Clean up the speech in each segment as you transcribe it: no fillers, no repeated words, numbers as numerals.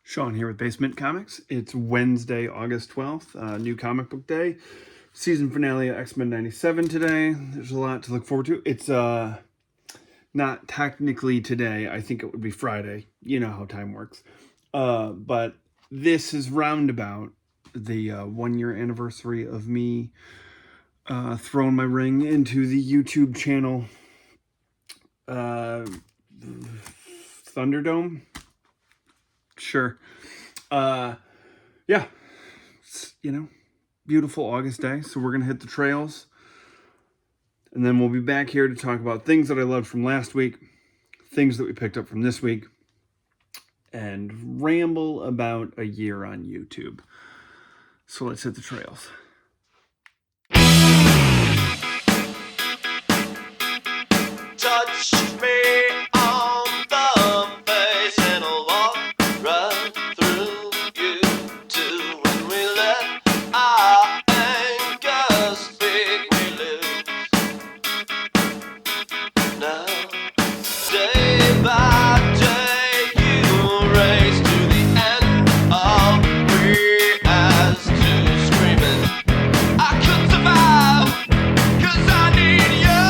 Sean here with BaseMint Comics. It's Wednesday, August 12th, new comic book day. Season finale of X-Men 97 today. There's a lot to look forward to. It's not technically today. I think it would be Friday. You know how time works. But this is roundabout the 1-year anniversary of me throwing my ring into the YouTube channel Thunderdome. Sure. Yeah. It's, beautiful August day. So we're going to hit the trails. And then we'll be back here to talk about things that I loved from last week, things that we picked up from this week, and ramble about a year on YouTube. So let's hit the trails. Touch me on the face and I'll walk right through you too. When we let our anger speak, we lose. Now, day by day, you race to the end of me as to screaming. I couldn't survive, 'cause I need you.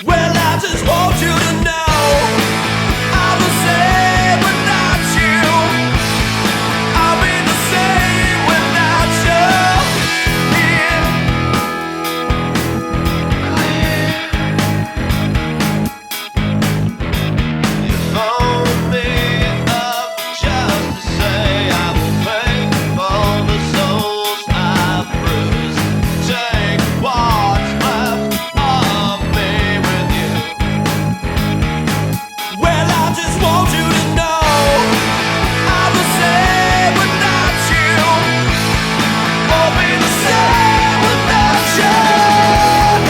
Well, I just want you to know I'm the same without you. I'll be the same without you here. You phone me up just to say I will pay for the souls I've bruised. Take what's left of me with you. Well, I just want you to know I'm the same without you. I'll be the same without you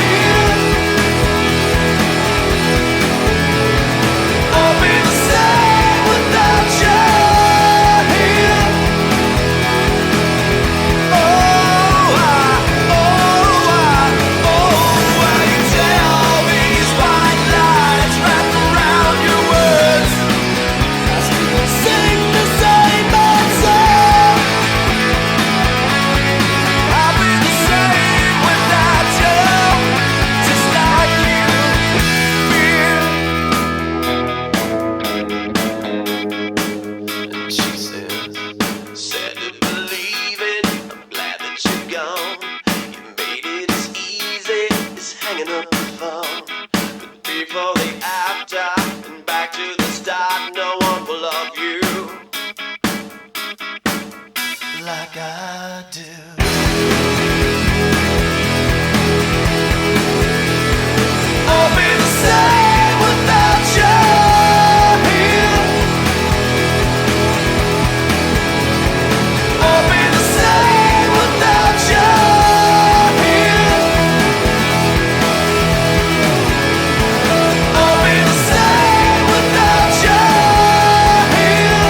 here. I'll be the same without you here. Why you tell me these white lies wrapped around your words? I still sing the same old song. I'll be the same without you, just like you fear. And she said to believe it. I'm glad that you're gone. You made it as easy as hanging up the phone. But before the after and back to the start, no one will love you like I do. I'll be the same without you here. I'll be the same without you here. I'll be the same without you here.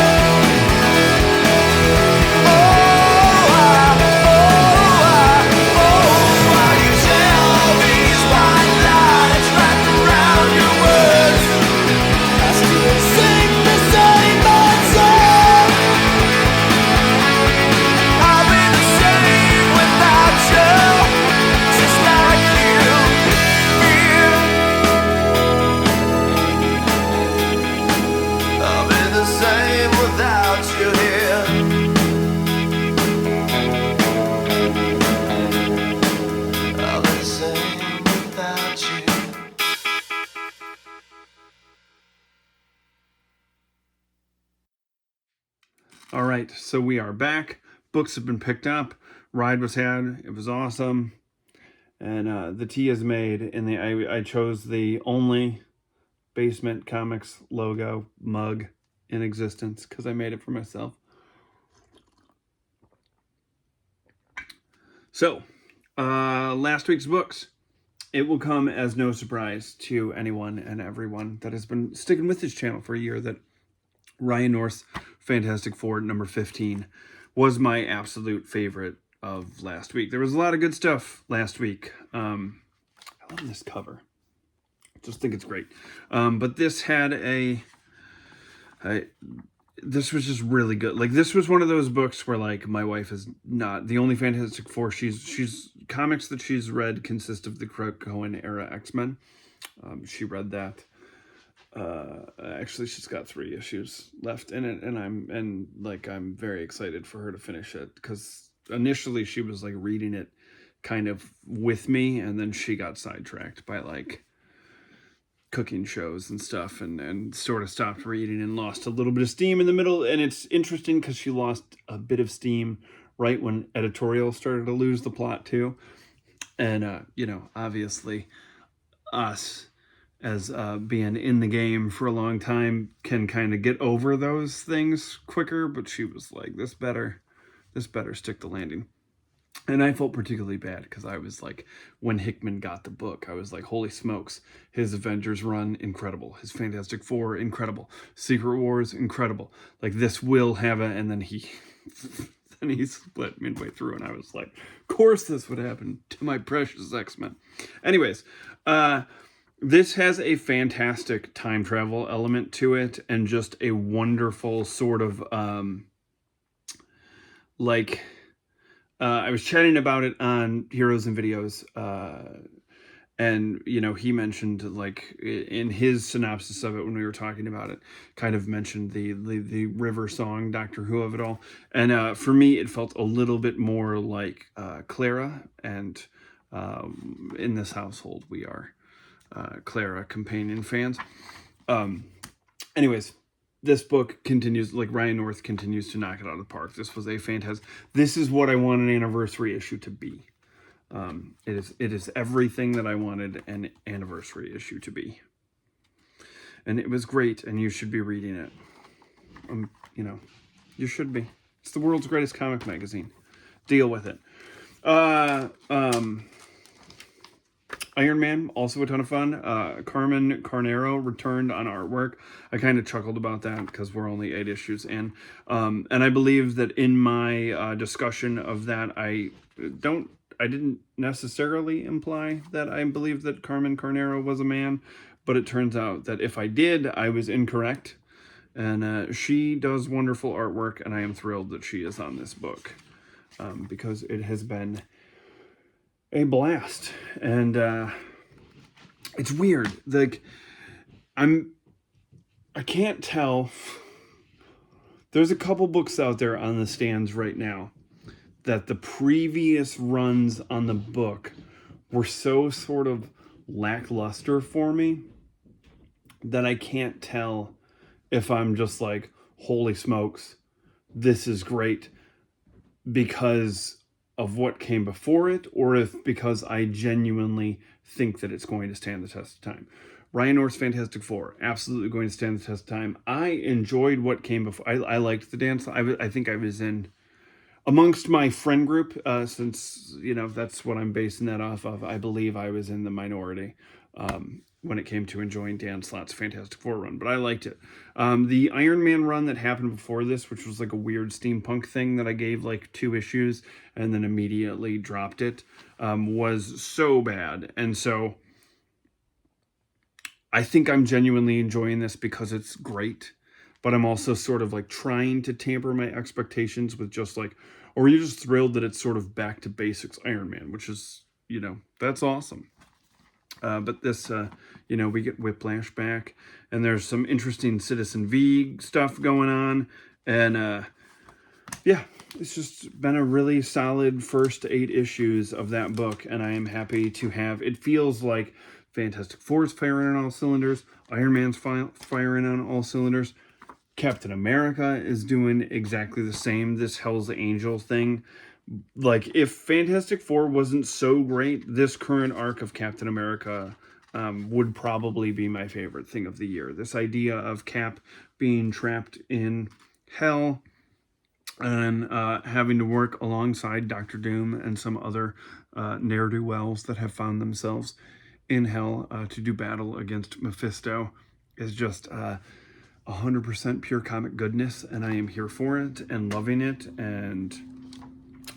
Why you tell me these white lies wrapped around your words? I still sing the same old song. I'll be the same without you, just like you fear. I'll be the same without you here. I'll be the same without you. All right, so we are back. Books have been picked up. Ride was had. It was awesome. And the tea is made. And I chose the only BaseMint Comics logo mug in existence because I made it for myself. So, last week's books. It will come as no surprise to anyone and everyone that has been sticking with this channel for a year that Ryan North's Fantastic Four number 15 was my absolute favorite of last week. There was a lot of good stuff last week. I love this cover. I just think it's great. But this had a this was just really good. Like, this was one of those books where, like, my wife is not the only Fantastic Four. She's comics that she's read consist of the Cohen era X-Men. She read that. Actually, she's got 3 issues left in it, and I'm very excited for her to finish it, because initially she was like reading it kind of with me, and then she got sidetracked by like cooking shows and stuff, and sort of stopped reading and lost a little bit of steam in the middle. And it's interesting because she lost a bit of steam right when editorial started to lose the plot too. And obviously us as being in the game for a long time can kind of get over those things quicker, but she was like, this better stick the landing. And I felt particularly bad because I was like, when Hickman got the book, I was like, holy smokes, his Avengers run, incredible. His Fantastic Four, incredible. Secret Wars, incredible. Like, this will have a, and then he split midway through, and I was like, of course this would happen to my precious X-Men. Anyways, this has a fantastic time travel element to it, and just a wonderful sort of, I was chatting about it on Heroes and Videos, and, he mentioned, like, in his synopsis of it when we were talking about it, kind of mentioned the river song, Doctor Who of it all. And for me, it felt a little bit more like Clara, and in this household, we are Clara companion fans. Anyways, this book continues, like, Ryan North continues to knock it out of the park. This was a fantastic, this is what I want an anniversary issue to be. It is everything that I wanted an anniversary issue to be. And it was great, and you should be reading it. You should be. It's the world's greatest comic magazine. Deal with it. Iron Man, also a ton of fun. Carmen Carnero returned on artwork. I kind of chuckled about that because we're only 8 issues in. And I believe that in my discussion of that, I didn't necessarily imply that I believe that Carmen Carnero was a man, but it turns out that if I did, I was incorrect. And she does wonderful artwork, and I am thrilled that she is on this book, because it has been a blast. And it's weird, like, I can't tell. There's a couple books out there on the stands right now that the previous runs on the book were so sort of lackluster for me that I can't tell if I'm just like, holy smokes, this is great because of what came before it, or if because I genuinely think that it's going to stand the test of time. Ryan North's Fantastic Four, absolutely going to stand the test of time. I enjoyed what came before. I liked the dance. I think I was in, amongst my friend group, since, that's what I'm basing that off of, I believe I was in the minority when it came to enjoying Dan Slott's Fantastic Four run, but I liked it. The Iron Man run that happened before this, which was like a weird steampunk thing that I gave like 2 issues and then immediately dropped it, was so bad. And so I think I'm genuinely enjoying this because it's great, but I'm also sort of like trying to tamper my expectations with just like, or you're just thrilled that it's sort of back to basics Iron Man, which is, that's awesome. But this, we get Whiplash back, and there's some interesting Citizen V stuff going on. And, it's just been a really solid first 8 issues of that book. And I am happy to have, it feels like Fantastic Four's firing on all cylinders. Iron Man's firing on all cylinders. Captain America is doing exactly the same. This Hell's Angel thing. Like, if Fantastic Four wasn't so great, this current arc of Captain America would probably be my favorite thing of the year. This idea of Cap being trapped in hell and having to work alongside Doctor Doom and some other ne'er-do-wells that have found themselves in hell to do battle against Mephisto is just 100% pure comic goodness, and I am here for it and loving it. And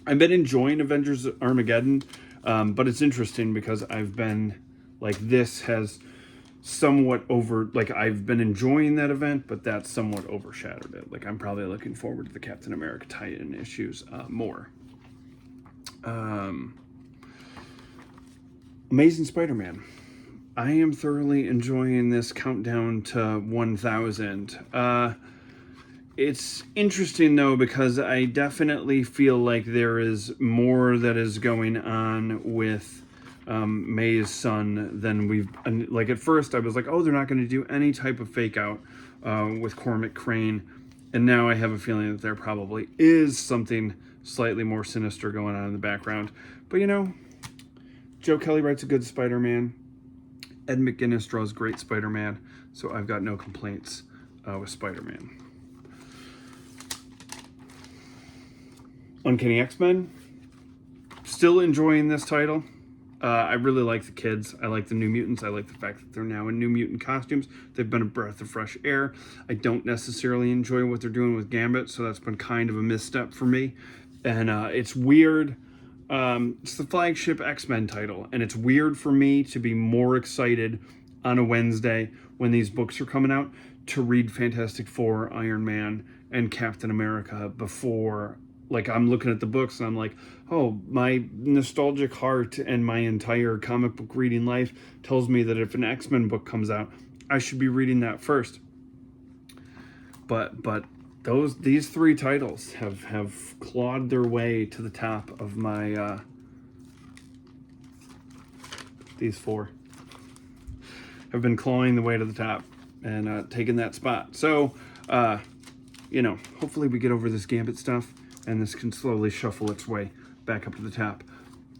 I've been enjoying Avengers Armageddon, but it's interesting because I've been like, this has somewhat over, like, I've been enjoying that event, but that somewhat overshadowed it. Like, I'm probably looking forward to the Captain America tie-in issues more. Amazing Spider-Man. I am thoroughly enjoying this countdown to 1,000. It's interesting, though, because I definitely feel like there is more that is going on with May's son than we've... Like, at first, I was like, oh, they're not going to do any type of fake-out with Cormac Crane. And now I have a feeling that there probably is something slightly more sinister going on in the background. But, you know, Joe Kelly writes a good Spider-Man. Ed McGuinness draws great Spider-Man. So I've got no complaints with Spider-Man. Uncanny X-Men. Still enjoying this title. I really like the kids. I like the New Mutants. I like the fact that they're now in New Mutant costumes. They've been a breath of fresh air. I don't necessarily enjoy what they're doing with Gambit, so that's been kind of a misstep for me. And it's weird. It's the flagship X-Men title, and it's weird for me to be more excited on a Wednesday when these books are coming out to read Fantastic Four, Iron Man, and Captain America before... Like, I'm looking at the books and I'm like, oh, my nostalgic heart and my entire comic book reading life tells me that if an X-Men book comes out, I should be reading that first. But these three titles have clawed their way to the top of my these four have been clawing the way to the top and taking that spot. So you know, hopefully we get over this Gambit stuff and this can slowly shuffle its way back up to the top.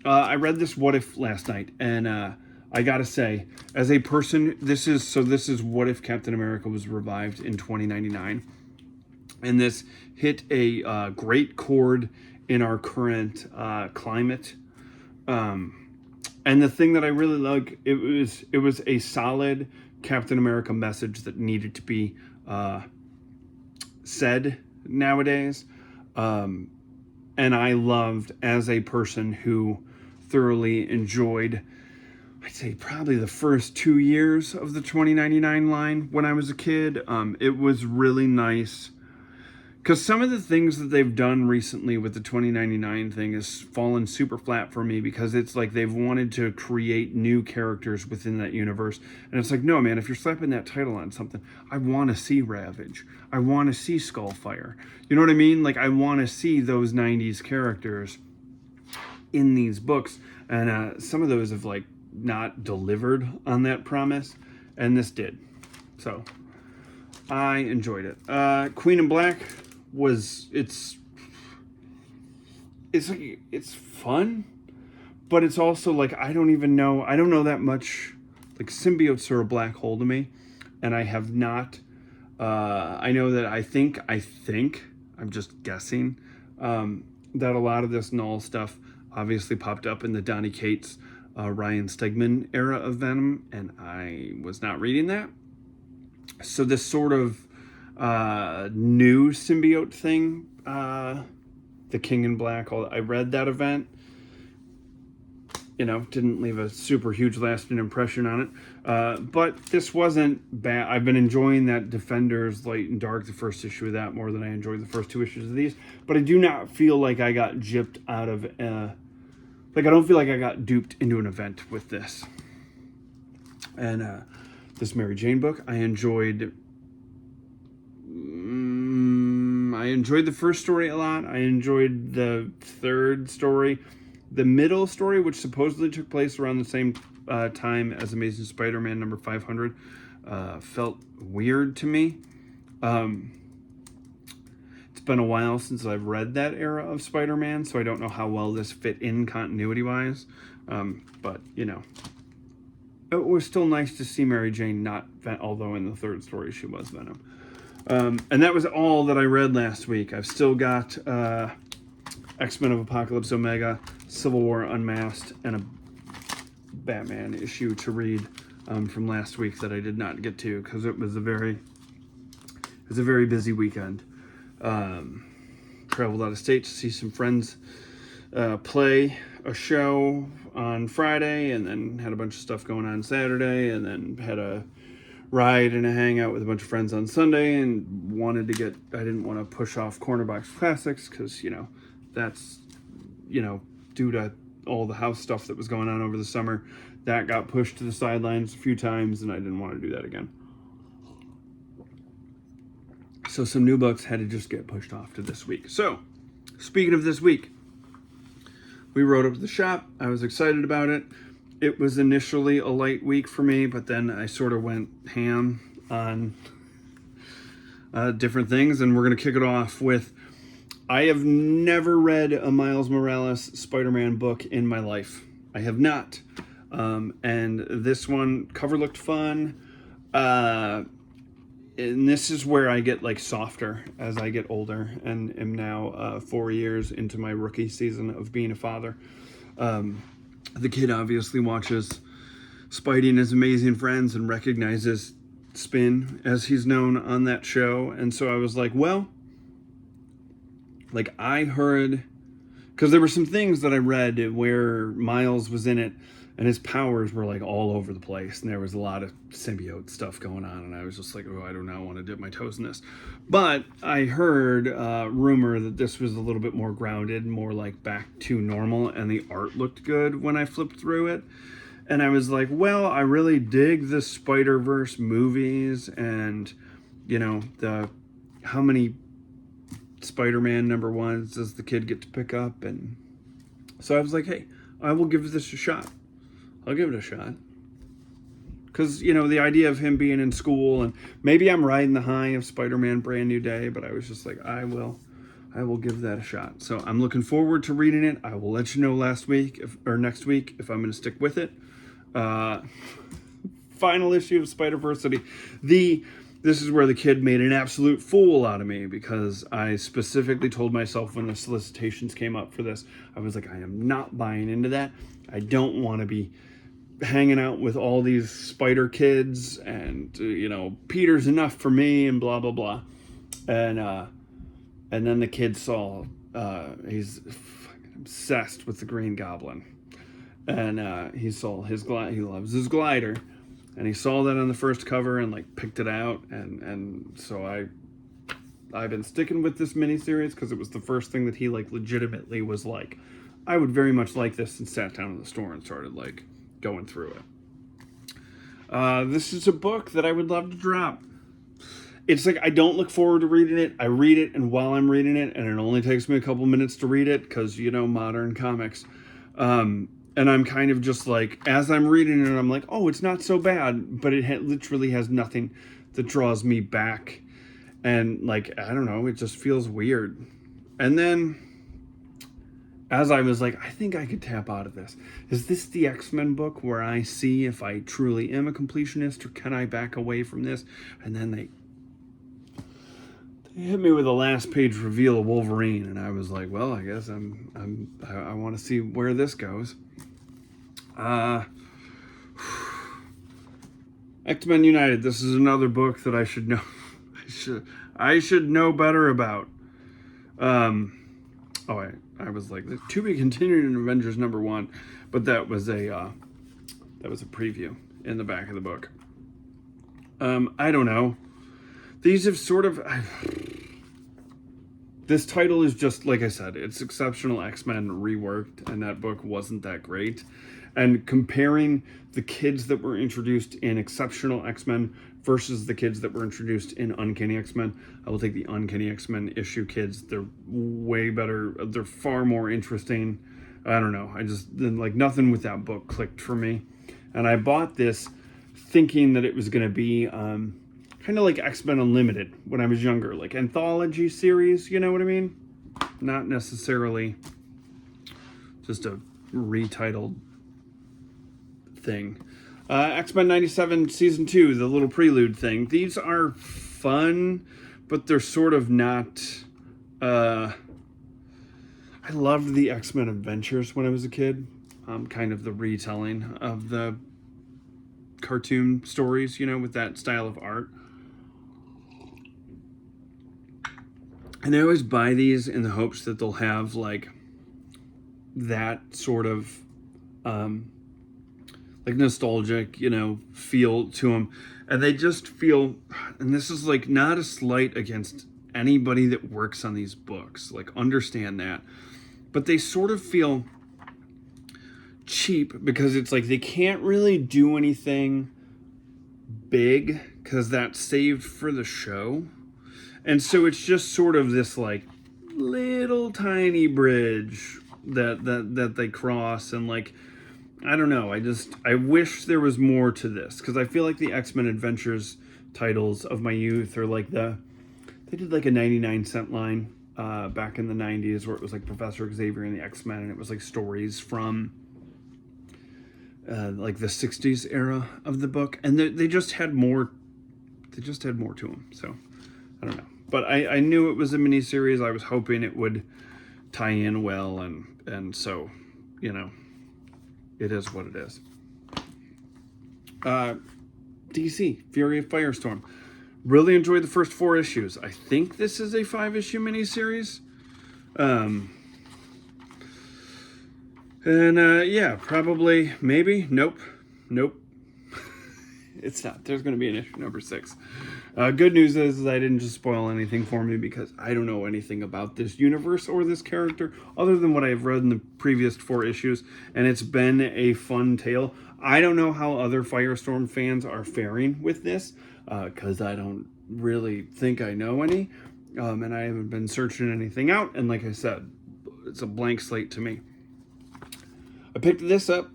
I read this What If last night, and I gotta say, as a person, this is What If Captain America was revived in 2099, and this hit a great chord in our current climate. And the thing that I really like, it was a solid Captain America message that needed to be said nowadays. And I loved, as a person who thoroughly enjoyed, I'd say probably the first 2 years of the 2099 line when I was a kid. It was really nice. Because some of the things that they've done recently with the 2099 thing has fallen super flat for me, because it's like they've wanted to create new characters within that universe. And it's like, no, man, if you're slapping that title on something, I want to see Ravage. I want to see Skullfire. You know what I mean? Like, I want to see those 90s characters in these books. And some of those have, like, not delivered on that promise. And this did. So, I enjoyed it. Queen in Black it's fun, but it's also like I don't know that much. Like, symbiotes are a black hole to me, and I have not I know that I think I'm just guessing that a lot of this Null stuff obviously popped up in the Donny Cates Ryan Stegman era of Venom, and I was not reading that. So this sort of new symbiote thing, the King in Black, I read that event, you know, didn't leave a super huge lasting impression on it, but this wasn't bad. I've been enjoying that Defenders Light and Dark, the first issue of that, more than I enjoyed the first two issues of these, but I do not feel like I got gypped out of like, I don't feel like I got duped into an event with this. And this Mary Jane book, I enjoyed the first story a lot. I enjoyed the third story. The middle story, which supposedly took place around the same time as Amazing Spider-Man number 500, felt weird to me. It's been a while since I've read that era of Spider-Man, so I don't know how well this fit in continuity-wise. But, you know, it was still nice to see Mary Jane not Venom, although in the third story she was Venom. And that was all that I read last week. I've still got X-Men of Apocalypse Omega, Civil War Unmasked, and a Batman issue to read from last week that I did not get to because it was a very busy weekend. Traveled out of state to see some friends play a show on Friday, and then had a bunch of stuff going on Saturday, and then had a ride and a hangout with a bunch of friends on Sunday, and I didn't want to push off Corner Box Classics because, that's, due to all the house stuff that was going on over the summer, that got pushed to the sidelines a few times, and I didn't want to do that again. So some new books had to just get pushed off to this week. So, speaking of this week, we rode up to the shop. I was excited about it. It was initially a light week for me, but then I sort of went ham on different things, and we're going to kick it off with, I have never read a Miles Morales Spider-Man book in my life. I have not. And this one, cover looked fun. And this is where I get softer as I get older, and am now 4 years into my rookie season of being a father. The kid obviously watches Spidey and His Amazing Friends and recognizes Spin as he's known on that show. And so I was like, well, I heard, because there were some things that I read where Miles was in it and his powers were all over the place, and there was a lot of symbiote stuff going on, and I was just like, oh, I do not want to dip my toes in this. But I heard rumor that this was a little bit more grounded, more back to normal, and the art looked good when I flipped through it. And I was like, well, I really dig the Spider-Verse movies, and how many Spider-Man number ones does the kid get to pick up? And so I was like, hey, I will give this a shot. I'll give it a shot. Because, the idea of him being in school, and maybe I'm riding the high of Spider-Man Brand New Day, but I was just like, I will give that a shot. So I'm looking forward to reading it. I will let you know next week if I'm going to stick with it. Final issue of Spider-Versity. This is where the kid made an absolute fool out of me, because I specifically told myself when the solicitations came up for this, I was like, I am not buying into that. I don't want to be hanging out with all these spider kids, and Peter's enough for me, and blah blah blah. And then the kid saw he's fucking obsessed with the Green Goblin, and he saw he loves his glider, and he saw that on the first cover and picked it out, and so I've been sticking with this miniseries because it was the first thing that he legitimately was I would very much like this, and sat down in the store and started going through it. This is a book that I would love to drop. It's I don't look forward to reading it. I read it, and while I'm reading it, and it only takes me a couple minutes to read it because, modern comics. And I'm kind of just as I'm reading it, I'm like, oh, it's not so bad, but it literally has nothing that draws me back. And I don't know, it just feels weird. And then, as I was I think I could tap out of this. Is this the X-Men book where I see if I truly am a completionist, or can I back away from this? And then they hit me with a last page reveal of Wolverine, and I was like, well, I guess I want to see where this goes. X-Men United. This is another book that I should know. I should know better about. I was to be continued in Avengers #1, but that was a preview in the back of the book. I don't know. These have sort of. This title is just, like I said, it's Exceptional X-Men reworked, and that book wasn't that great. And comparing the kids that were introduced in Exceptional X-Men versus the kids that were introduced in Uncanny X-Men, I will take the Uncanny X-Men issue kids. They're way better. They're far more interesting. I don't know. I just, nothing with that book clicked for me. And I bought this thinking that it was going to be kind of like X-Men Unlimited when I was younger. Anthology series, you know what I mean? Not necessarily just a retitled thing. X-Men 97 Season 2, the little prelude thing. These are fun, but they're sort of not... I loved the X-Men Adventures when I was a kid. Kind of the retelling of the cartoon stories, with that style of art. And I always buy these in the hopes that they'll have, that sort of like nostalgic, feel to them. And they just feel, and this is like not a slight against anybody that works on these books, like understand that, but they sort of feel cheap because it's like they can't really do anything big because that's saved for the show. And so it's just sort of this like little tiny bridge that they cross, and like I don't know, I wish there was more to this, because I feel like the X-Men Adventures titles of my youth are like they did like a 99-cent line back in the 90s where it was like Professor Xavier and the X-Men, and it was like stories from like the 60s era of the book, and they just had more to them. So I don't know, but I knew it was a miniseries. I was hoping it would tie in well, and so it is what it is. DC, Fury of Firestorm. Really enjoyed the first 4 issues. I think this is a 5-issue miniseries. Yeah, probably, maybe. Nope. It's not. There's going to be an issue number 6. Good news is I didn't just spoil anything for me, because I don't know anything about this universe or this character other than what I've read in the previous 4 issues, and it's been a fun tale. I don't know how other Firestorm fans are faring with this, because I don't really think I know any, and I haven't been searching anything out, and like I said, it's a blank slate to me. I picked this up.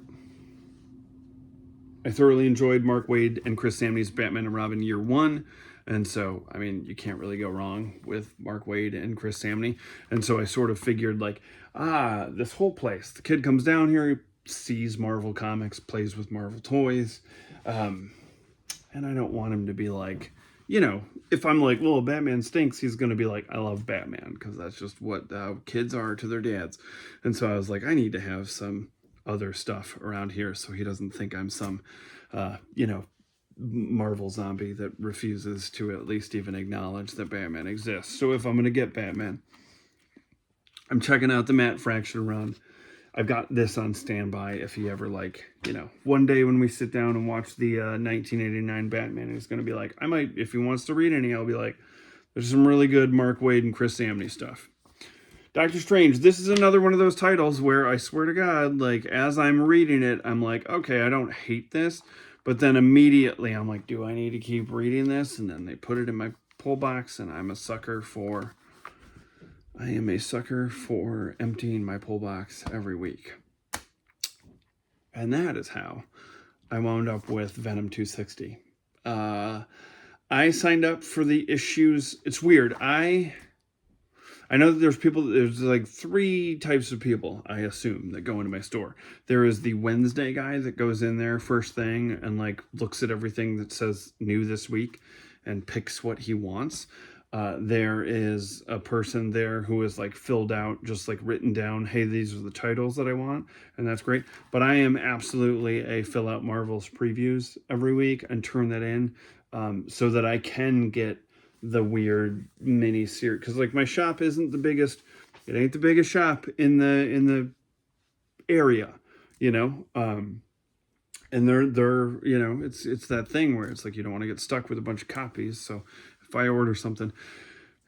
I thoroughly enjoyed Mark Waid and Chris Samnee's Batman and Robin Year 1. And so, I mean, you can't really go wrong with Mark Waid and Chris Samnee. And so I sort of figured like, this whole place. The kid comes down here, he sees Marvel Comics, plays with Marvel toys. And I don't want him to be like, if I'm like, well, Batman stinks, he's going to be like, I love Batman, because that's just what kids are to their dads. And so I was like, I need to have some other stuff around here so he doesn't think I'm some, Marvel zombie that refuses to at least even acknowledge that Batman exists. So if I'm going to get Batman, I'm checking out the Matt Fraction run. I've got this on standby if he ever one day when we sit down and watch the 1989 Batman, he's going to be like, I might, if he wants to read any, I'll be like, there's some really good Mark Waid and Chris Samnee stuff. Doctor Strange, this is another one of those titles where I swear to God, like as I'm reading it, I'm like, okay, I don't hate this. But then immediately I'm like, do I need to keep reading this? And then they put it in my pull box, and I am a sucker for emptying my pull box every week. And that is how I wound up with Venom 260. I signed up for the issues. It's weird. I know that there's like 3 types of people, I assume, that go into my store. There is the Wednesday guy that goes in there first thing and like looks at everything that says new this week and picks what he wants. There is a person there who is like filled out, just like written down, hey, these are the titles that I want, and that's great. But I am absolutely a fill out Marvel's previews every week and turn that in so that I can get the weird mini series, because like my shop isn't the biggest. It ain't the biggest shop in the area, and they're it's that thing where it's like you don't want to get stuck with a bunch of copies. So if I order something,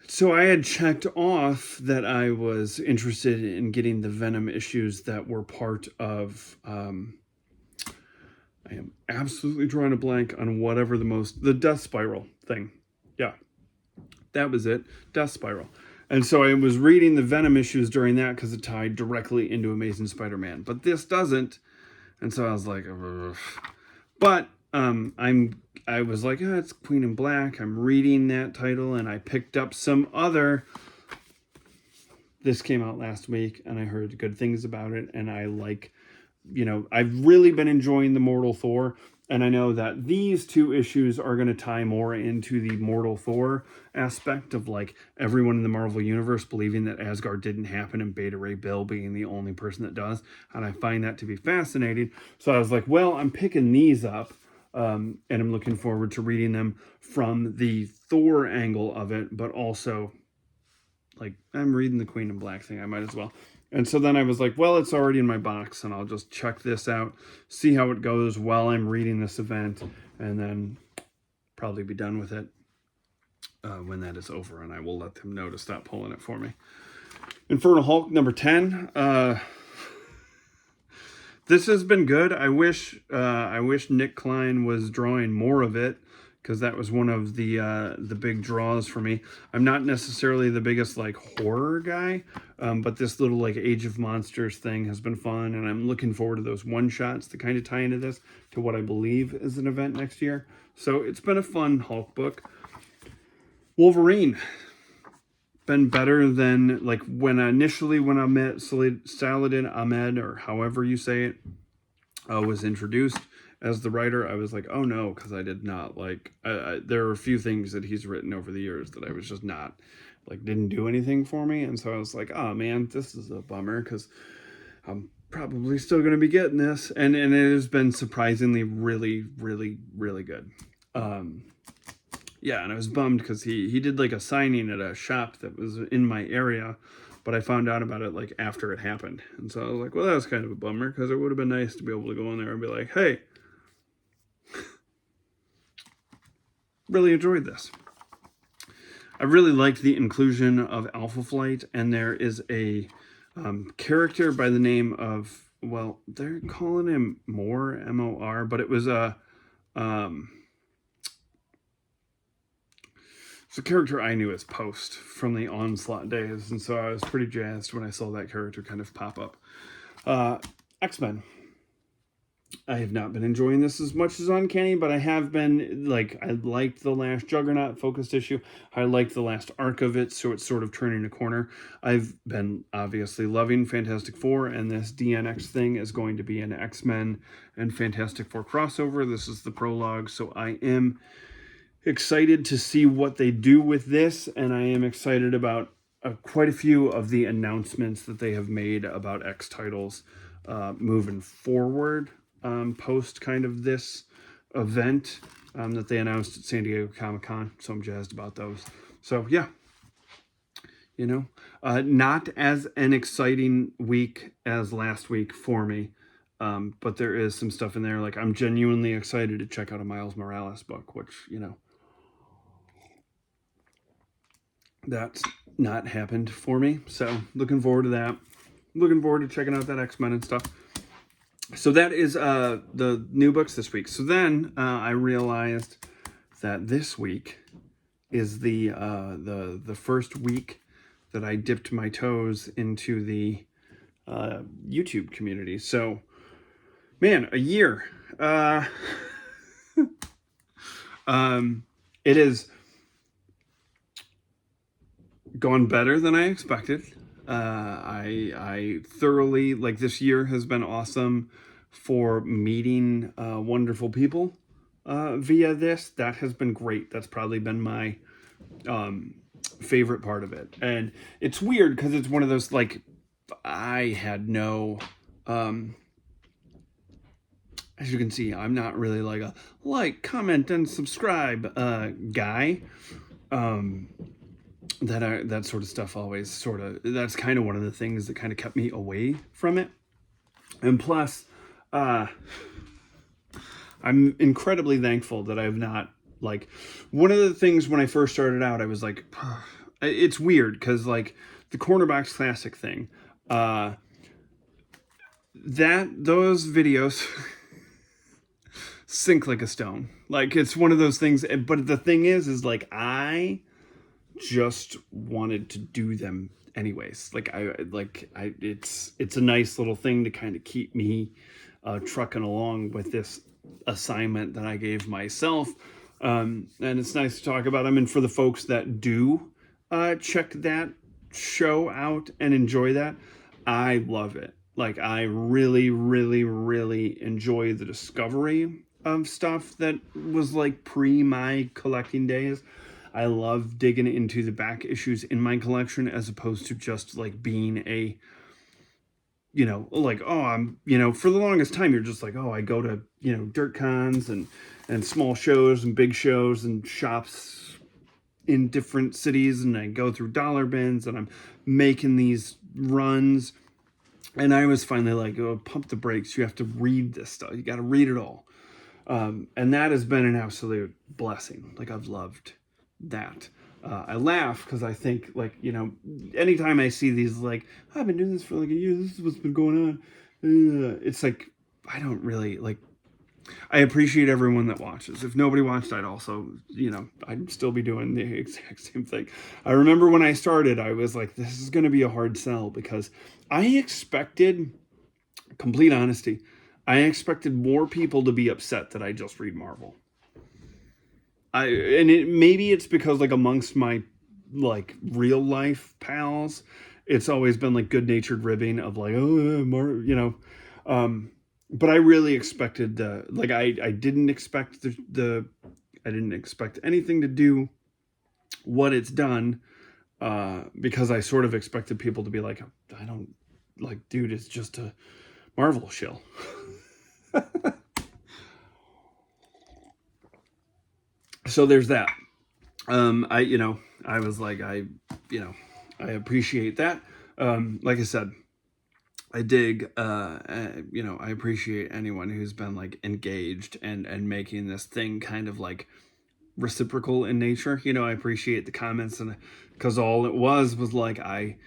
so I had checked off that I was interested in getting the Venom issues that were part of I am absolutely drawing a blank on the Death Spiral thing. Yeah. That was it. Death Spiral. And so I was reading the Venom issues during that because it tied directly into Amazing Spider-Man. But this doesn't. And so I was like, ugh. But I was like, it's Queen in Black. I'm reading that title, and I picked up some other. This came out last week, and I heard good things about it. And I like, I've really been enjoying the Mortal Thor. And I know that these 2 issues are going to tie more into the Mortal Thor aspect of like everyone in the Marvel Universe believing that Asgard didn't happen and Beta Ray Bill being the only person that does. And I find that to be fascinating. So I was like, well, I'm picking these up and I'm looking forward to reading them from the Thor angle of it. But also, like, I'm reading the Queen in Black thing. I might as well. And so then I was like, well, it's already in my box, and I'll just check this out, see how it goes while I'm reading this event, and then probably be done with it when that is over, and I will let them know to stop pulling it for me. Infernal Hulk number 10. This has been good. I wish Nick Klein was drawing more of it, because that was one of the big draws for me. I'm not necessarily the biggest like horror guy, but this little like Age of Monsters thing has been fun, and I'm looking forward to those one-shots that kind of tie into this, to what I believe is an event next year. So it's been a fun Hulk book. Wolverine. Been better than, like, when I met Saladin Ahmed, or however you say it, was introduced as the writer. I was like, oh no, because I did not like, there are a few things that he's written over the years that I was just not, like, didn't do anything for me. And so I was like, oh man, this is a bummer, because I'm probably still going to be getting this. And it has been surprisingly really, really, really good. Yeah, and I was bummed because he did like a signing at a shop that was in my area, but I found out about it like after it happened. And so I was like, well, that was kind of a bummer, because it would have been nice to be able to go in there and be like, hey, really enjoyed this. I really liked the inclusion of Alpha Flight, and there is a character by the name of, well, they're calling him Moore, M-O-R, but it was a... it's a character I knew as Post from the Onslaught days, and so I was pretty jazzed when I saw that character kind of pop up. X-Men. I have not been enjoying this as much as Uncanny, but I have been, like, I liked the last Juggernaut focused issue. I liked the last arc of it, so it's sort of turning a corner. I've been obviously loving Fantastic Four, and this DNX thing is going to be an X-Men and Fantastic Four crossover. This is the prologue, so I am excited to see what they do with this, and I am excited about quite a few of the announcements that they have made about X titles moving forward post kind of this event that they announced at San Diego Comic-Con, so I'm jazzed about those. So yeah, you know, not as an exciting week as last week for me, but there is some stuff in there. Like, I'm genuinely excited to check out a Miles Morales book, which, you know, that's not happened for me. So looking forward to that. Looking forward to checking out that X-Men and stuff. So that is the new books this week. So then I realized that this week is the first week that I dipped my toes into the YouTube community. So, man, a year. It is gone better than I expected. I thoroughly, like, this year has been awesome for meeting wonderful people via this. That has been great. That's probably been my favorite part of it. And it's weird because it's one of those, like, I had no as you can see, I'm not really like a like, comment, and subscribe guy. That sort of stuff always sort of, that's kind of one of the things that kind of kept me away from it. And plus, I'm incredibly thankful that I've not, like, one of the things when I first started out, I was like, it's weird because, like, the Cornerbox Classic thing, those videos sink like a stone. Like, it's one of those things, but the thing is like, I just wanted to do them anyways. It's a nice little thing to kind of keep me trucking along with this assignment that I gave myself. And it's nice to talk about them. And for the folks that do check that show out and enjoy that, I love it. Like, I really, really, really enjoy the discovery of stuff that was like pre my collecting days. I love digging into the back issues in my collection as opposed to just like being a, you know, like, oh, I'm, you know, for the longest time, you're just like, oh, I go to, you know, dirt cons and small shows and big shows and shops in different cities, and I go through dollar bins and I'm making these runs. And I was finally like, oh, pump the brakes. You have to read this stuff. You got to read it all. And that has been an absolute blessing. Like, I've loved that. I laugh because I think, like, you know, anytime I see these, like, I've been doing this for like a year, this is what's been going on. It's like, I don't really, like, I appreciate everyone that watches. If nobody watched, I'd also, you know, I'd still be doing the exact same thing. I remember when I started, I was like, this is going to be a hard sell because I expected, complete honesty, I expected more people to be upset that I just read Marvel. Maybe it's because, like, amongst my, like, real life pals, it's always been like good-natured ribbing of like, oh, you know, but I really expected like I didn't expect I didn't expect anything to do what it's done, because I sort of expected people to be like, I don't, like, dude, it's just a Marvel shill. So there's that. I was like, I appreciate that. Like I said, I dig, I appreciate anyone who's been, like, engaged and making this thing kind of, like, reciprocal in nature. You know, I appreciate the comments, and because all it was like, I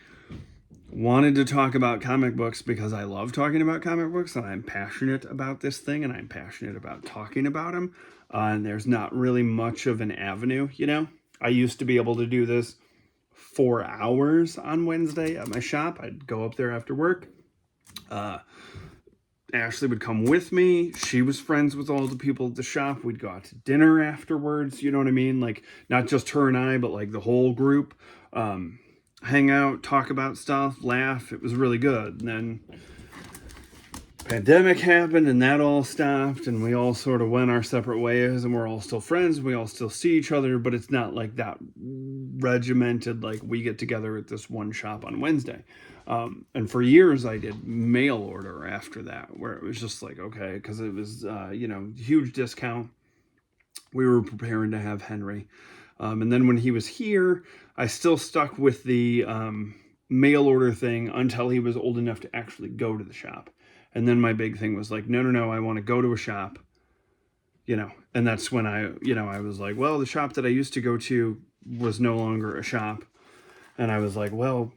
wanted to talk about comic books because I love talking about comic books, and I'm passionate about this thing, and I'm passionate about talking about them. And there's not really much of an avenue, you know. I used to be able to do this 4 hours on Wednesday at my shop. I'd go up there after work. Ashley would come with me. She was friends with all the people at the shop. We'd go out to dinner afterwards. You know what I mean? Like, not just her and I, but like the whole group. Hang out, talk about stuff, laugh. It was really good. And then pandemic happened and that all stopped, and we all sort of went our separate ways, and we're all still friends. We all still see each other, but it's not like that regimented, like, we get together at this one shop on Wednesday. And for years I did mail order after that, where it was just like, okay, because it was, huge discount. We were preparing to have Henry. And then when he was here, I still stuck with the mail order thing until he was old enough to actually go to the shop. And then my big thing was like, no, I want to go to a shop, you know. And that's when I was like, well, the shop that I used to go to was no longer a shop. And I was like, well,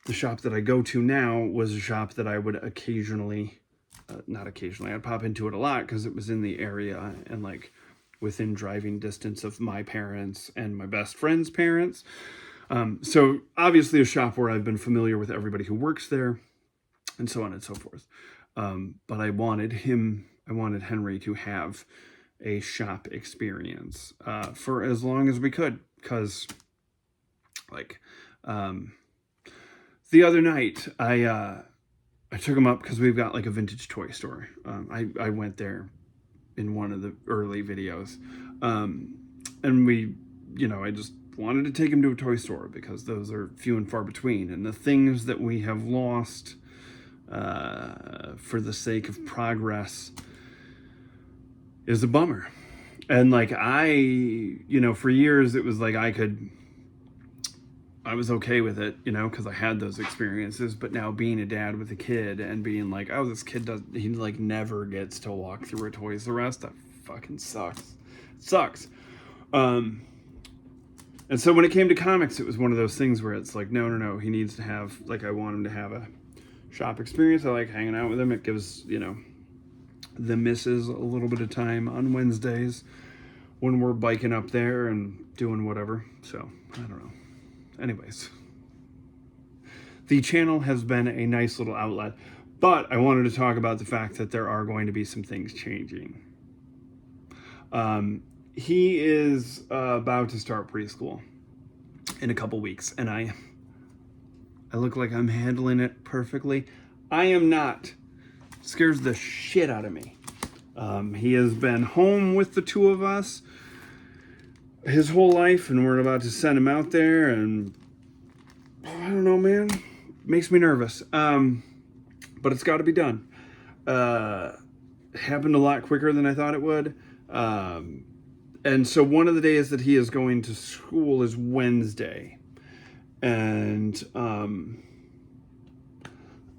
the shop that I go to now was a shop that I would occasionally, I'd pop into it a lot because it was in the area and, like, within driving distance of my parents and my best friend's parents. So obviously a shop where I've been familiar with everybody who works there and so on and so forth. But I wanted Henry to have a shop experience for as long as we could, because, like, the other night I took him up because we've got, like, a vintage toy store. I went there in one of the early videos, and we, I just wanted to take him to a toy store because those are few and far between, and the things that we have lost for the sake of progress is a bummer. And, like, for years it was like I was okay with it, because I had those experiences. But now being a dad with a kid and being like, oh, this kid he like never gets to walk through a Toys R Us, that fucking sucks. It sucks. And so when it came to comics, it was one of those things where it's like, no, he needs to have, like, I want him to have a shop experience. I like hanging out with him. It gives, the missus a little bit of time on Wednesdays when we're biking up there and doing whatever. So, I don't know. Anyways, the channel has been a nice little outlet, but I wanted to talk about the fact that there are going to be some things changing. He is about to start preschool in a couple weeks, and I look like I'm handling it perfectly. I am not. It scares the shit out of me. He has been home with the two of us his whole life, and we're about to send him out there, and I don't know, man. It makes me nervous. But it's got to be done. It happened a lot quicker than I thought it would. And so one of the days that he is going to school is Wednesday. And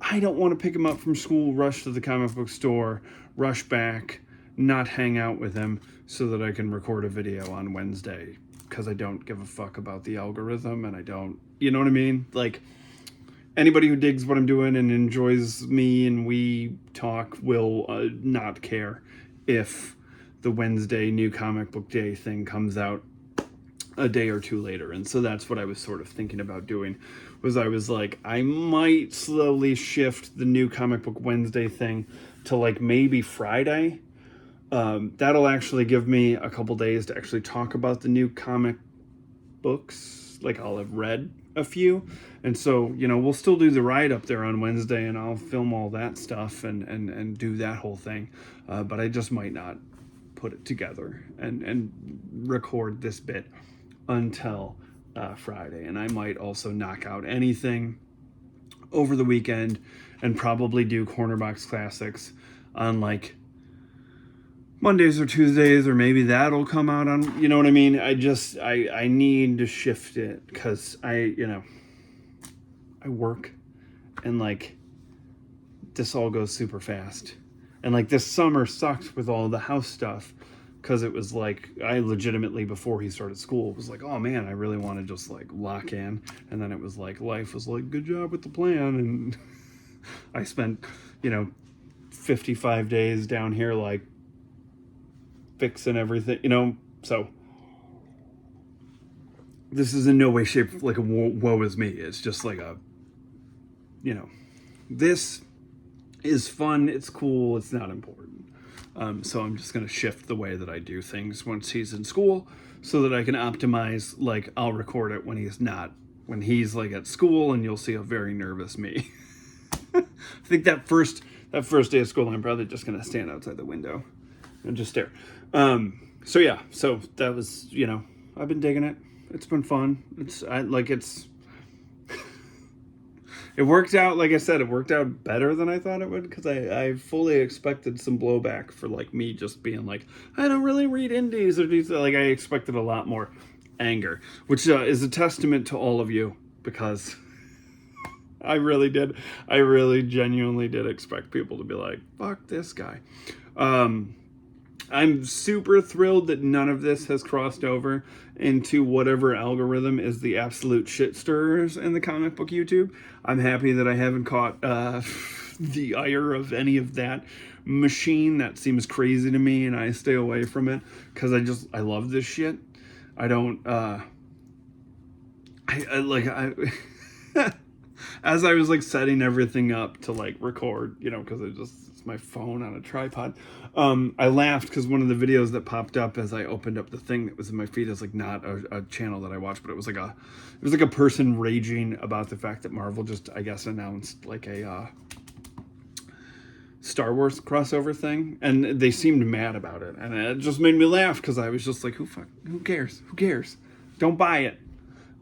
I don't want to pick him up from school, rush to the comic book store, rush back, not hang out with him so that I can record a video on Wednesday, because I don't give a fuck about the algorithm, and I don't, you know what I mean? Like, anybody who digs what I'm doing and enjoys me and we talk will not care if the Wednesday new comic book day thing comes out a day or two later. And so that's what I was sort of thinking about doing, was I was like, I might slowly shift the new comic book Wednesday thing to like maybe Friday. That'll actually give me a couple days to actually talk about the new comic books. Like, I'll have read a few, and so, you know, we'll still do the ride up there on Wednesday, and I'll film all that stuff and do that whole thing, but I just might not put it together and record this bit until Friday. And I might also knock out anything over the weekend and probably do Corner Box Classics on like Mondays or Tuesdays, or maybe that'll come out on, you know what I mean? I need to shift it, because I work, and like this all goes super fast. And like this summer sucked with all the house stuff, because it was like, I legitimately, before he started school, was like, oh man, I really want to just like lock in. And then it was like, life was like, good job with the plan. And I spent, 55 days down here like fixing everything, so this is in no way, shape, like a woe is me. It's just like a, this is fun, it's cool, it's not important. So I'm just going to shift the way that I do things once he's in school, so that I can optimize, like, I'll record it when he's like at school, and you'll see a very nervous me. I think that first day of school, I'm probably just going to stand outside the window and just stare. So that was, I've been digging it. It's been fun. It worked out, like I said, it worked out better than I thought it would, because I fully expected some blowback for like me just being like, I don't really read indies or these. Like, I expected a lot more anger, which is a testament to all of you, because I really genuinely did expect people to be like, fuck this guy. I'm super thrilled that none of this has crossed over into whatever algorithm is the absolute shit stirrers in the comic book YouTube. I'm happy that I haven't caught the ire of any of that machine. That seems crazy to me, and I stay away from it, because I love this shit. I don't, as I was like setting everything up to like record, because it's my phone on a tripod. I laughed because one of the videos that popped up as I opened up the thing that was in my feed is like not a channel that I watch, but it was like a person raging about the fact that Marvel just, I guess, announced like a Star Wars crossover thing, and they seemed mad about it, and it just made me laugh, because I was just like, who cares? Don't buy it.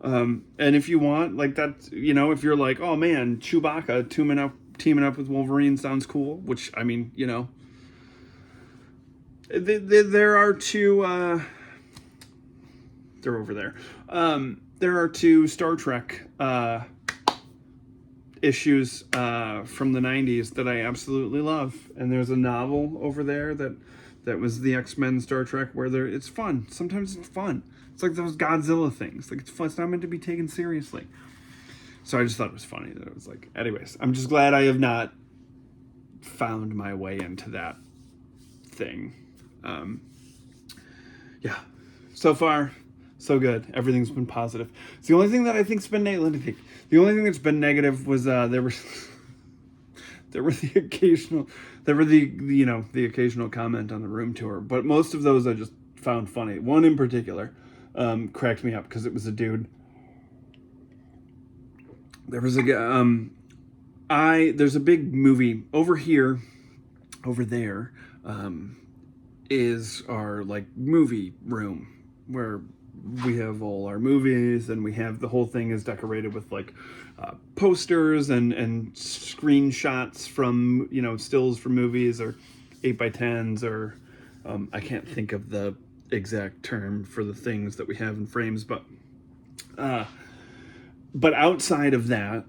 And if you want, like, that, if you're like, oh man, Chewbacca teaming up with Wolverine sounds cool, which, I mean, there are two, they're over there. There are two Star Trek issues from the 90s that I absolutely love. And there's a novel over there that was the X-Men Star Trek, where it's fun. Sometimes it's fun. It's like those Godzilla things. Like, it's fun. It's not meant to be taken seriously. So I just thought it was funny that it was like, anyways, I'm just glad I have not found my way into that thing. Yeah, so far, so good. Everything's been positive. It's the only thing that I think's been negative. The only thing that's been negative was there were the occasional comment on the room tour, but most of those I just found funny. One in particular cracked me up, because it was a dude. There was a guy. There's a big movie over here. Over there is our like movie room, where we have all our movies, and we have the whole thing is decorated with like posters and screenshots from stills from movies, or 8x10s, or I can't think of the exact term for the things that we have in frames, but outside of that,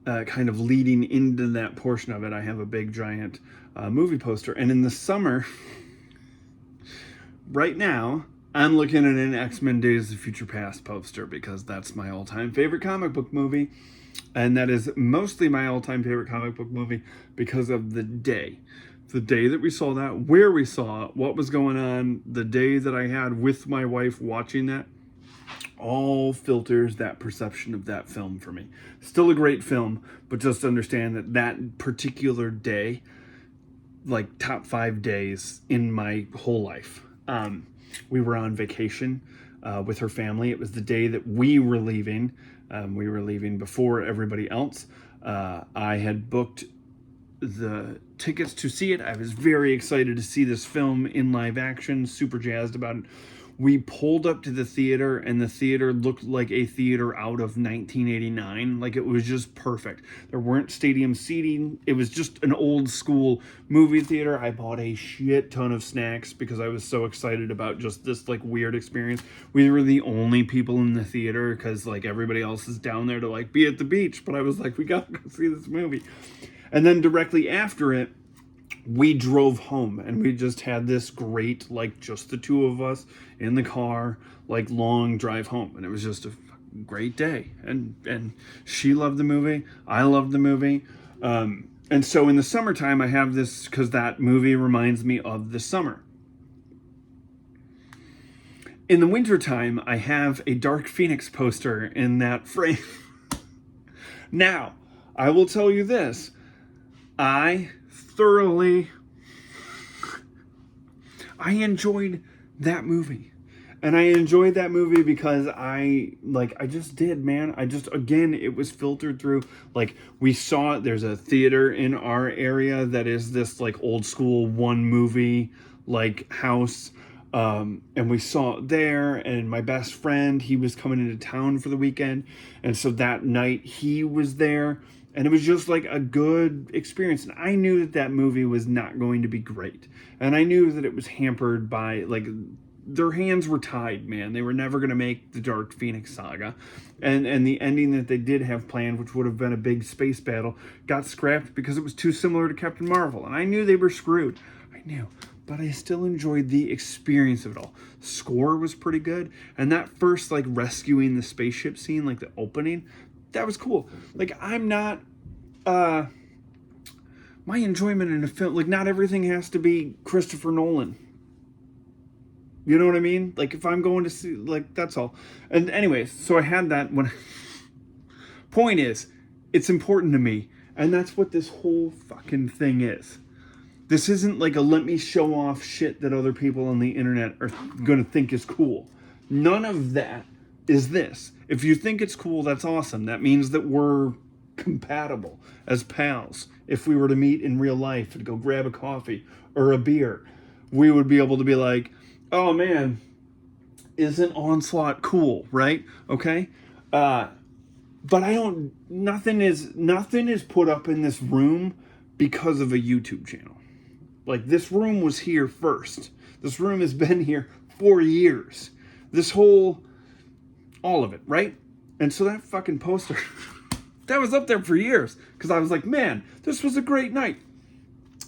kind of leading into that portion of it, I have a big giant movie poster. And in the summer, right now, I'm looking at an X-Men Days of Future Past poster because that's my all-time favorite comic book movie. And that is mostly my all-time favorite comic book movie because of the day. The day that we saw that, where we saw it, what was going on, the day that I had with my wife watching that, all filters that perception of that film for me. Still a great film, but just understand that that particular day, like top 5 days in my whole life. We were on vacation with her family. It was the day that we were leaving. We were leaving before everybody else. I had booked the tickets to see it. I was very excited to see this film in live action, super jazzed about it. We pulled up to the theater, and the theater looked like a theater out of 1989. Like, it was just perfect. There weren't stadium seating. It was just an old school movie theater. I bought a shit ton of snacks because I was so excited about just this, like, weird experience. We were the only people in the theater because, like, everybody else is down there to, like, be at the beach. But I was like, we gotta go see this movie. And then directly after it, we drove home, and we just had this great, like, just the two of us in the car, like, long drive home. And it was just a great day. And she loved the movie. I loved the movie. And so in the summertime, I have this because that movie reminds me of the summer. In the wintertime, I have a Dark Phoenix poster in that frame. Now, I will tell you this. I enjoyed that movie. And I enjoyed that movie because I just did, man. Again, it was filtered through, like, we saw it. There's a theater in our area that is this, like, old school one movie, like, house. And we saw it there, and my best friend, he was coming into town for the weekend. And so that night he was there. And it was just like a good experience. And I knew that that movie was not going to be great. And I knew that it was hampered by, like, their hands were tied, man. They were never going to make the Dark Phoenix saga. And the ending that they did have planned, which would have been a big space battle, got scrapped because it was too similar to Captain Marvel. And I knew they were screwed. I knew. But I still enjoyed the experience of it all. The score was pretty good. And that first, like, rescuing the spaceship scene, like the opening, that was cool. Like, I'm not, my enjoyment in a film, like, not everything has to be Christopher Nolan. You know what I mean? Like, if I'm going to see, like, that's all. And anyways, so I had that when, point is, it's important to me. And that's what this whole fucking thing is. This isn't like a let me show off shit that other people on the internet are going to think is cool. None of that is this. If you think it's cool, that's awesome. That means that we're compatible as pals. If we were to meet in real life and go grab a coffee or a beer, we would be able to be like, oh man, isn't Onslaught cool, right? Okay? But nothing is put up in this room because of a YouTube channel. Like, this room was here first. This room has been here for years. All of it, right? And so that fucking poster, that was up there for years. Because I was like, man, this was a great night.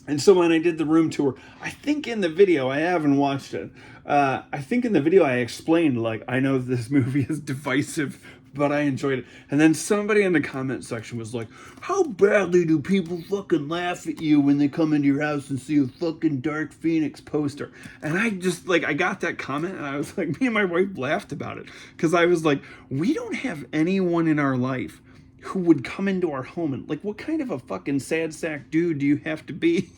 And so when I did the room tour, I think in the video, I haven't watched it. I think in the video I explained, like, I know this movie is divisive, but I enjoyed it. And then somebody in the comment section was like, how badly do people fucking laugh at you when they come into your house and see a fucking Dark Phoenix poster? And I just, like, I got that comment and I was like, me and my wife laughed about it. Because I was like, we don't have anyone in our life who would come into our home and, like, what kind of a fucking sad sack dude do you have to be?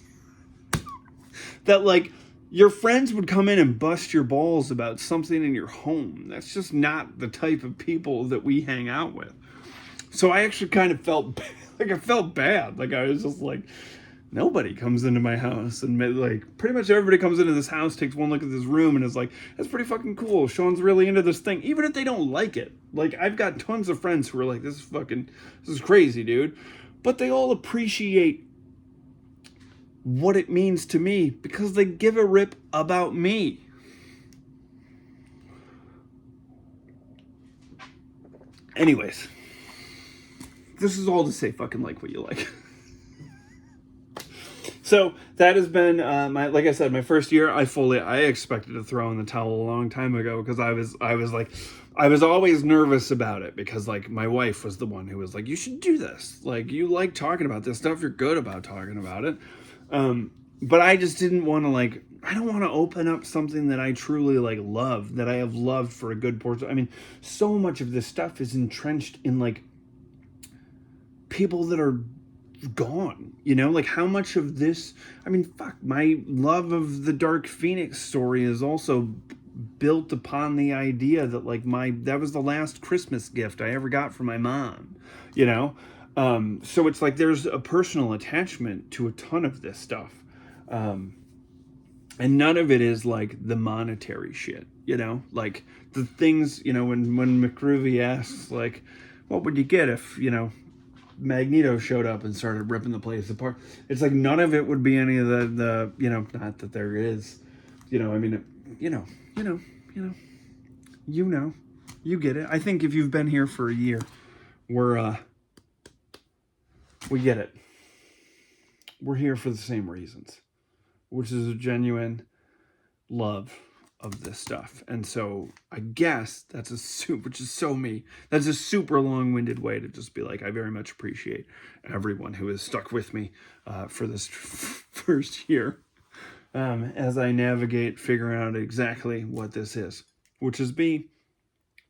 That, like, your friends would come in and bust your balls about something in your home. That's just not the type of people that we hang out with. So I actually kind of felt like I felt bad. Like, I was just like, nobody comes into my house. And, like, pretty much everybody comes into this house, takes one look at this room, and is like, that's pretty fucking cool. Sean's really into this thing. Even if they don't like it. Like, I've got tons of friends who are like, this is crazy, dude. But they all appreciate what it means to me because they give a rip about me. Anyways, this is all to say fucking like what you like. So that has been like I said, my first year. I expected to throw in the towel a long time ago because I was always nervous about it because like my wife was the one who was like, you should do this. Like you like talking about this stuff. You're good about talking about it. But I just didn't want to I don't want to open up something that I truly love, that I have loved for a good portion. I mean, so much of this stuff is entrenched in people that are gone, how much of this, I mean, fuck, my love of the Dark Phoenix story is also built upon the idea that that was the last Christmas gift I ever got from my mom, so it's there's a personal attachment to a ton of this stuff, and none of it is the monetary shit, the things, when McGroovy asks what would you get if Magneto showed up and started ripping the place apart. It's none of it would be any of the not that there is, I mean, you get it. I think if you've been here for a year, we get it. We're here for the same reasons, which is a genuine love of this stuff. And so I guess that's which is so me. That's a super long-winded way to just be I very much appreciate everyone who has stuck with me for this first year as I navigate figuring out exactly what this is, which is me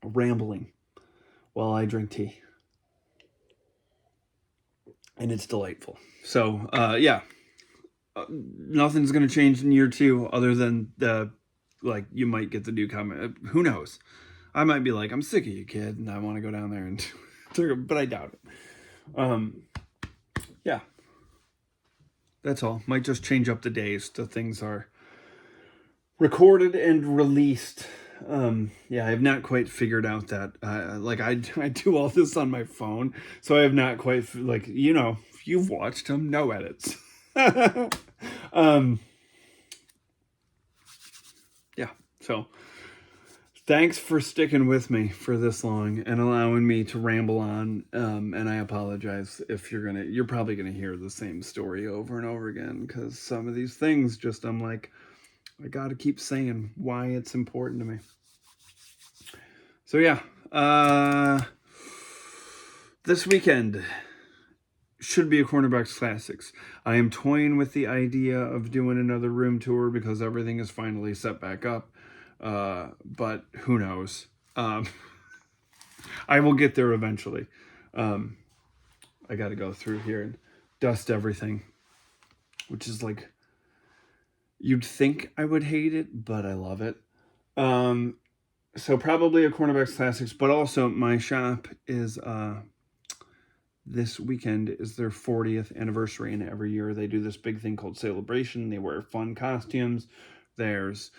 rambling while I drink tea. And it's delightful. So, nothing's going to change in year 2 other than you might get the new comment. Who knows? I might be I'm sick of you, kid, and I want to go down there and but I doubt it. Yeah. That's all. Might just change up the days till things are recorded and released. I have not quite figured out that I do all this on my phone, so I have not quite you've watched them, no edits. So thanks for sticking with me for this long and allowing me to ramble on. And I apologize if you're probably gonna hear the same story over and over again, because some of these things I'm I gotta keep saying why it's important to me. So this weekend should be a Cornerbox Classics. I am toying with the idea of doing another room tour because everything is finally set back up. But who knows? I will get there eventually. I got to go through here and dust everything, which is you'd think I would hate it, but I love it. So probably a Cornerbox Classics, but also my shop is, this weekend is their 40th anniversary, and every year they do this big thing called Celebration. They wear fun costumes. There's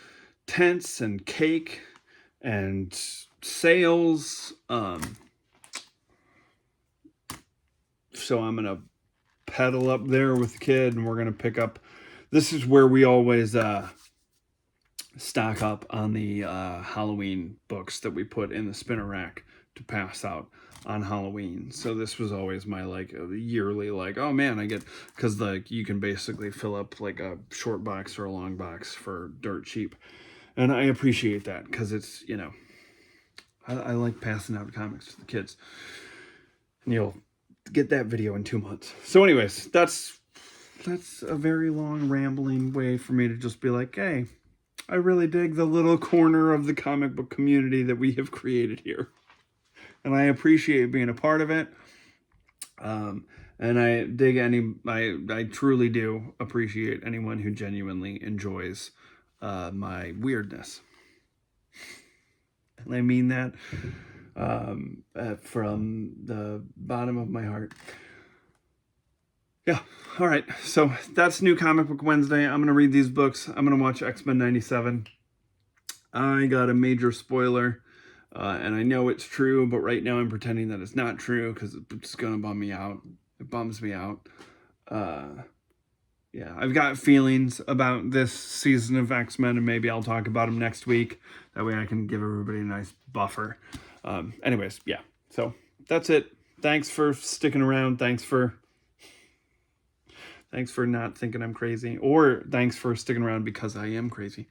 tents and cake and sales. So I'm going to pedal up there with the kid, and we're going to pick up. This is where we always stock up on the Halloween books that we put in the spinner rack to pass out on Halloween. So this was always my yearly oh man, I get, because you can basically fill up a short box or a long box for dirt cheap, and I appreciate that because it's I like passing out comics to the kids, and you'll get that video in 2 months. So anyways, that's a very long rambling way for me to just be hey, I really dig the little corner of the comic book community that we have created here. And I appreciate being a part of it. And I dig I truly do appreciate anyone who genuinely enjoys my weirdness. And I mean that from the bottom of my heart. Yeah, all right. So that's New Comic Book Wednesday. I'm going to read these books. I'm going to watch X-Men 97. I got a major spoiler. And I know it's true, but right now I'm pretending that it's not true because it's going to bum me out. It bums me out. I've got feelings about this season of X-Men, and maybe I'll talk about them next week. That way I can give everybody a nice buffer. Anyways, so that's it. thanks for sticking around. Thanks for not thinking I'm crazy, or thanks for sticking around because I am crazy.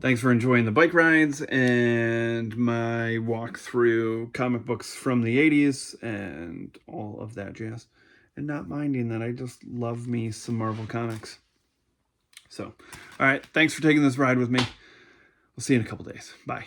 Thanks for enjoying the bike rides and my walk through comic books from the 80s and all of that jazz. And not minding that I just love me some Marvel Comics. So, all right. Thanks for taking this ride with me. We'll see you in a couple days. Bye.